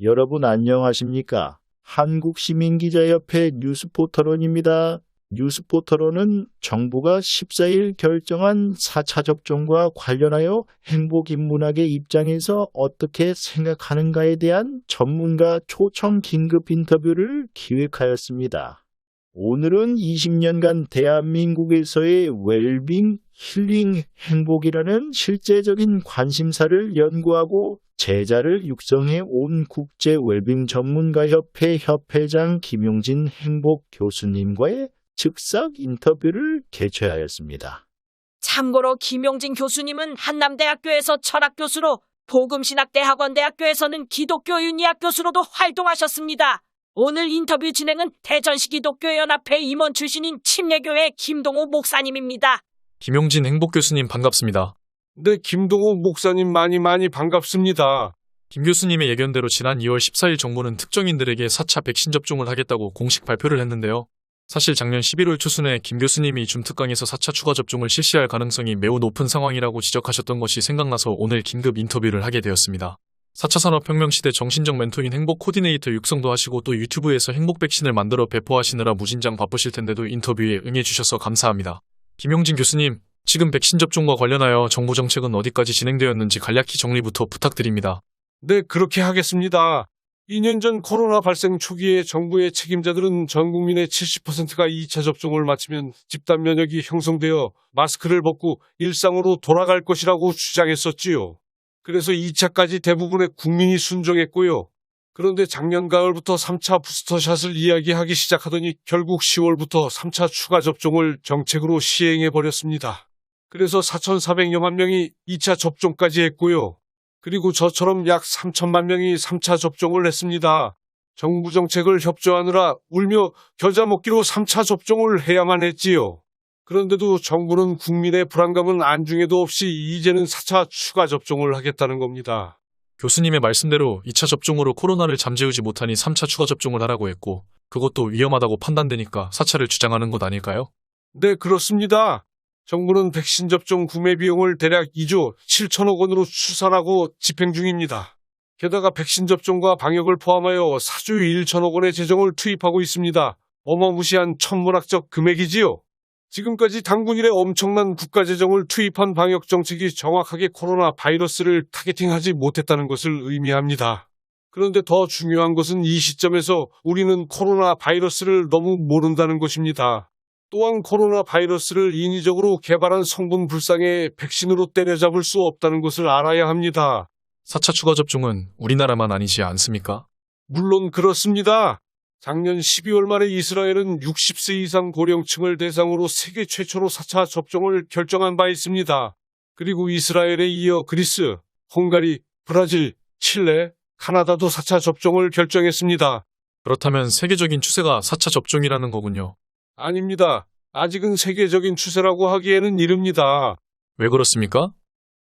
여러분 안녕하십니까? 한국시민기자협회 뉴스포털원입니다. 뉴스포털원은 정부가 14일 결정한 4차 접종과 관련하여 행복인문학의 입장에서 어떻게 생각하는가에 대한 전문가 초청 긴급 인터뷰를 기획하였습니다. 오늘은 20년간 대한민국에서의 웰빙, 힐링, 행복이라는 실제적인 관심사를 연구하고 제자를 육성해 온 국제 웰빙 전문가협회 협회장 김용진 행복 교수님과의 즉석 인터뷰를 개최하였습니다. 참고로 김용진 교수님은 한남대학교에서 철학 교수로, 복음신학대학원대학교에서는 기독교 윤리학 교수로도 활동하셨습니다. 오늘 인터뷰 진행은 대전시기독교연합회 임원 출신인 침례교회 김동호 목사님입니다. 김용진 행복교수님 반갑습니다. 네, 김동호 목사님 많이 반갑습니다. 김 교수님의 예견대로 지난 2월 14일 정부는 특정인들에게 4차 백신 접종을 하겠다고 공식 발표를 했는데요. 사실 작년 11월 초순에 김 교수님이 줌특강에서 4차 추가 접종을 실시할 가능성이 매우 높은 상황이라고 지적하셨던 것이 생각나서 오늘 긴급 인터뷰를 하게 되었습니다. 4차 산업혁명 시대 정신적 멘토인 행복 코디네이터 육성도 하시고 또 유튜브에서 행복 백신을 만들어 배포하시느라 무진장 바쁘실 텐데도 인터뷰에 응해주셔서 감사합니다. 김용진 교수님, 지금 백신 접종과 관련하여 정부 정책은 어디까지 진행되었는지 간략히 정리부터 부탁드립니다. 네, 그렇게 하겠습니다. 2년 전 코로나 발생 초기에 정부의 책임자들은 전 국민의 70%가 2차 접종을 마치면 집단 면역이 형성되어 마스크를 벗고 일상으로 돌아갈 것이라고 주장했었지요. 그래서 2차까지 대부분의 국민이 순종했고요. 그런데 작년 가을부터 3차 부스터샷을 이야기하기 시작하더니 결국 10월부터 3차 추가 접종을 정책으로 시행해버렸습니다. 그래서 4,400여만 명이 2차 접종까지 했고요. 그리고 저처럼 약 3천만 명이 3차 접종을 했습니다. 정부 정책을 협조하느라 울며 겨자 먹기로 3차 접종을 해야만 했지요. 그런데도 정부는 국민의 불안감은 안중에도 없이 이제는 4차 추가 접종을 하겠다는 겁니다. 교수님의 말씀대로 2차 접종으로 코로나를 잠재우지 못하니 3차 추가 접종을 하라고 했고 그것도 위험하다고 판단되니까 4차를 주장하는 것 아닐까요? 네, 그렇습니다. 정부는 백신 접종 구매 비용을 대략 2조 7천억 원으로 추산하고 집행 중입니다. 게다가 백신 접종과 방역을 포함하여 4조 1천억 원의 재정을 투입하고 있습니다. 어마무시한 천문학적 금액이지요. 지금까지 당군 이래 엄청난 국가재정을 투입한 방역 정책이 정확하게 코로나 바이러스를 타겟팅하지 못했다는 것을 의미합니다. 그런데 더 중요한 것은 이 시점에서 우리는 코로나 바이러스를 너무 모른다는 것입니다. 또한 코로나 바이러스를 인위적으로 개발한 성분 불상에 백신으로 때려잡을 수 없다는 것을 알아야 합니다. 4차 추가 접종은 우리나라만 아니지 않습니까? 물론 그렇습니다. 작년 12월 말에 이스라엘은 60세 이상 고령층을 대상으로 세계 최초로 4차 접종을 결정한 바 있습니다. 그리고 이스라엘에 이어 그리스, 헝가리, 브라질, 칠레, 카나다도 4차 접종을 결정했습니다. 그렇다면 세계적인 추세가 4차 접종이라는 거군요. 아닙니다. 아직은 세계적인 추세라고 하기에는 이릅니다. 왜 그렇습니까?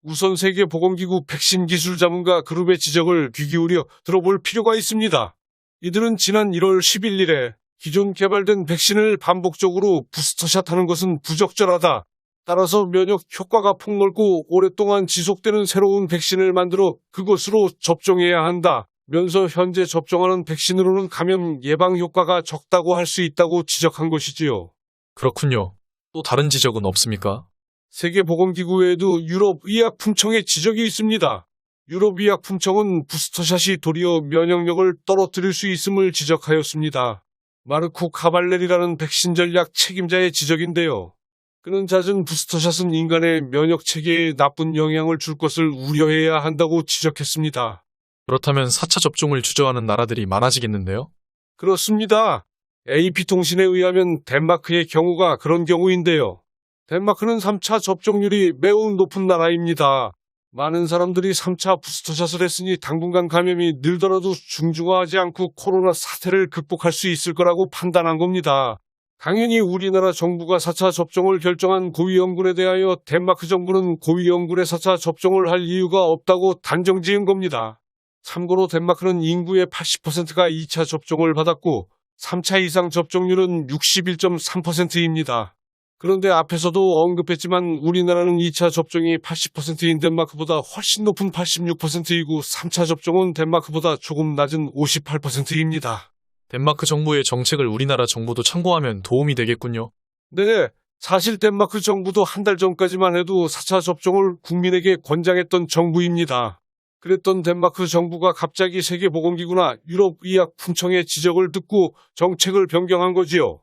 우선 세계보건기구 백신 기술 자문가 그룹의 지적을 귀 기울여 들어볼 필요가 있습니다. 이들은 지난 1월 11일에 기존 개발된 백신을 반복적으로 부스터샷 하는 것은 부적절하다. 따라서 면역 효과가 폭넓고 오랫동안 지속되는 새로운 백신을 만들어 그것으로 접종해야 한다. 면서 현재 접종하는 백신으로는 감염 예방 효과가 적다고 할 수 있다고 지적한 것이지요. 그렇군요. 또 다른 지적은 없습니까? 세계보건기구에도 유럽의약품청의 지적이 있습니다. 유럽의약품청은 부스터샷이 도리어 면역력을 떨어뜨릴 수 있음을 지적하였습니다. 마르코 카발레리라는 백신 전략 책임자의 지적인데요. 그는 잦은 부스터샷은 인간의 면역체계에 나쁜 영향을 줄 것을 우려해야 한다고 지적했습니다. 그렇다면 4차 접종을 주저하는 나라들이 많아지겠는데요? 그렇습니다. AP통신에 의하면 덴마크의 경우가 그런 경우인데요. 덴마크는 3차 접종률이 매우 높은 나라입니다. 많은 사람들이 3차 부스터샷을 했으니 당분간 감염이 늘더라도 중증화하지 않고 코로나 사태를 극복할 수 있을 거라고 판단한 겁니다. 당연히 우리나라 정부가 4차 접종을 결정한 고위험군에 대하여 덴마크 정부는 고위험군의 4차 접종을 할 이유가 없다고 단정 지은 겁니다. 참고로 덴마크는 인구의 80%가 2차 접종을 받았고 3차 이상 접종률은 61.3%입니다. 그런데 앞에서도 언급했지만 우리나라는 2차 접종이 80%인 덴마크보다 훨씬 높은 86%이고 3차 접종은 덴마크보다 조금 낮은 58%입니다. 덴마크 정부의 정책을 우리나라 정부도 참고하면 도움이 되겠군요. 네, 사실 덴마크 정부도 한 달 전까지만 해도 4차 접종을 국민에게 권장했던 정부입니다. 그랬던 덴마크 정부가 갑자기 세계보건기구나 유럽의약품청의 지적을 듣고 정책을 변경한 거지요.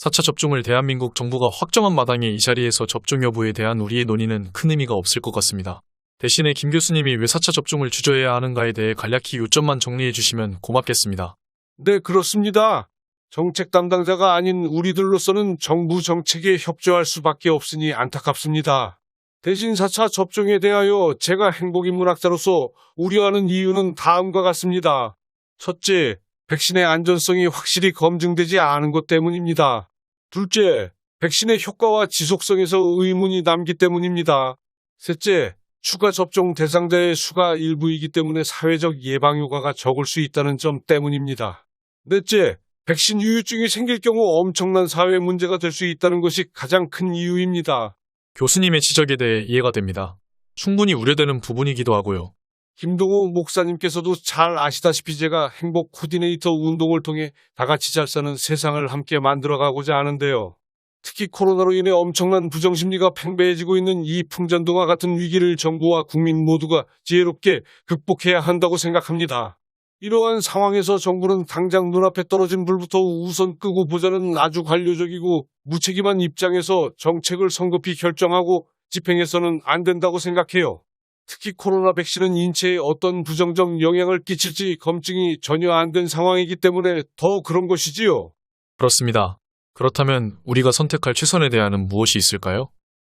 4차 접종을 대한민국 정부가 확정한 마당에 이 자리에서 접종 여부에 대한 우리의 논의는 큰 의미가 없을 것 같습니다. 대신에 김 교수님이 왜 4차 접종을 주저해야 하는가에 대해 간략히 요점만 정리해 주시면 고맙겠습니다. 네, 그렇습니다. 정책 담당자가 아닌 우리들로서는 정부 정책에 협조할 수밖에 없으니 안타깝습니다. 대신 4차 접종에 대하여 제가 행복인문학자로서 우려하는 이유는 다음과 같습니다. 첫째, 백신의 안전성이 확실히 검증되지 않은 것 때문입니다. 둘째, 백신의 효과와 지속성에서 의문이 남기 때문입니다. 셋째, 추가 접종 대상자의 수가 일부이기 때문에 사회적 예방 효과가 적을 수 있다는 점 때문입니다. 넷째, 백신 후유증이 생길 경우 엄청난 사회 문제가 될 수 있다는 것이 가장 큰 이유입니다. 교수님의 지적에 대해 이해가 됩니다. 충분히 우려되는 부분이기도 하고요. 김동호 목사님께서도 잘 아시다시피 제가 행복 코디네이터 운동을 통해 다 같이 잘 사는 세상을 함께 만들어가고자 하는데요. 특히 코로나로 인해 엄청난 부정심리가 팽배해지고 있는 이 풍전등화 같은 위기를 정부와 국민 모두가 지혜롭게 극복해야 한다고 생각합니다. 이러한 상황에서 정부는 당장 눈앞에 떨어진 불부터 우선 끄고 보자는 아주 관료적이고 무책임한 입장에서 정책을 성급히 결정하고 집행해서는 안 된다고 생각해요. 특히 코로나 백신은 인체에 어떤 부정적 영향을 끼칠지 검증이 전혀 안 된 상황이기 때문에 더 그런 것이지요. 그렇습니다. 그렇다면 우리가 선택할 최선의 대안은 무엇이 있을까요?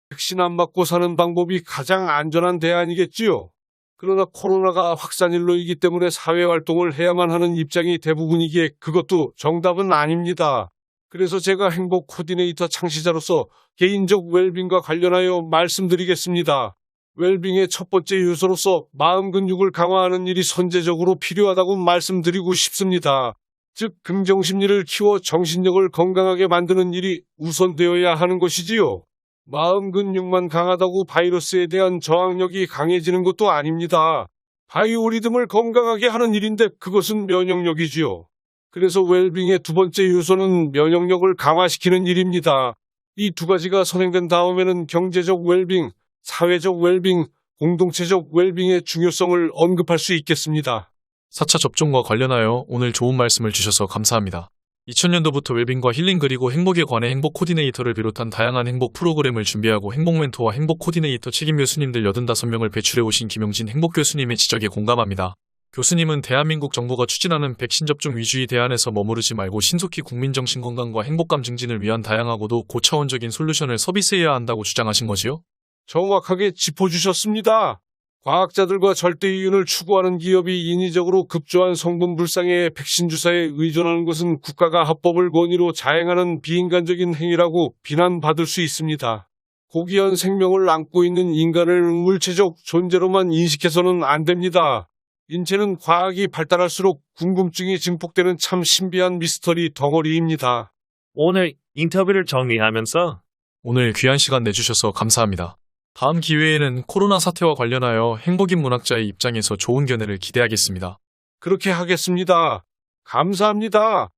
백신 안 맞고 사는 방법이 가장 안전한 대안이겠지요. 그러나 코로나가 확산일로이기 때문에 사회활동을 해야만 하는 입장이 대부분이기에 그것도 정답은 아닙니다. 그래서 제가 행복 코디네이터 창시자로서 개인적 웰빙과 관련하여 말씀드리겠습니다. 웰빙의 첫 번째 요소로서 마음 근육을 강화하는 일이 선제적으로 필요하다고 말씀드리고 싶습니다. 즉, 긍정심리를 키워 정신력을 건강하게 만드는 일이 우선되어야 하는 것이지요. 마음 근육만 강하다고 바이러스에 대한 저항력이 강해지는 것도 아닙니다. 바이오리듬을 건강하게 하는 일인데 그것은 면역력이지요. 그래서 웰빙의 두 번째 요소는 면역력을 강화시키는 일입니다. 이 두 가지가 선행된 다음에는 경제적 웰빙, 사회적 웰빙, 공동체적 웰빙의 중요성을 언급할 수 있겠습니다. 4차 접종과 관련하여 오늘 좋은 말씀을 주셔서 감사합니다. 2000년도부터 웰빙과 힐링 그리고 행복에 관해 행복 코디네이터를 비롯한 다양한 행복 프로그램을 준비하고 행복 멘토와 행복 코디네이터 책임 교수님들 85명을 배출해 오신 김용진 행복 교수님의 지적에 공감합니다. 교수님은 대한민국 정부가 추진하는 백신 접종 위주의 대안에서 머무르지 말고 신속히 국민 정신 건강과 행복감 증진을 위한 다양하고도 고차원적인 솔루션을 서비스해야 한다고 주장하신 거지요? 정확하게 짚어주셨습니다. 과학자들과 절대이윤을 추구하는 기업이 인위적으로 급조한 성분 불상의 백신 주사에 의존하는 것은 국가가 합법을 권위로 자행하는 비인간적인 행위라고 비난받을 수 있습니다. 고귀한 생명을 안고 있는 인간을 물체적 존재로만 인식해서는 안 됩니다. 인체는 과학이 발달할수록 궁금증이 증폭되는 참 신비한 미스터리 덩어리입니다. 오늘 인터뷰를 정리하면서 오늘 귀한 시간 내주셔서 감사합니다. 다음 기회에는 코로나 사태와 관련하여 행복인 문학자의 입장에서 좋은 견해를 기대하겠습니다. 그렇게 하겠습니다. 감사합니다.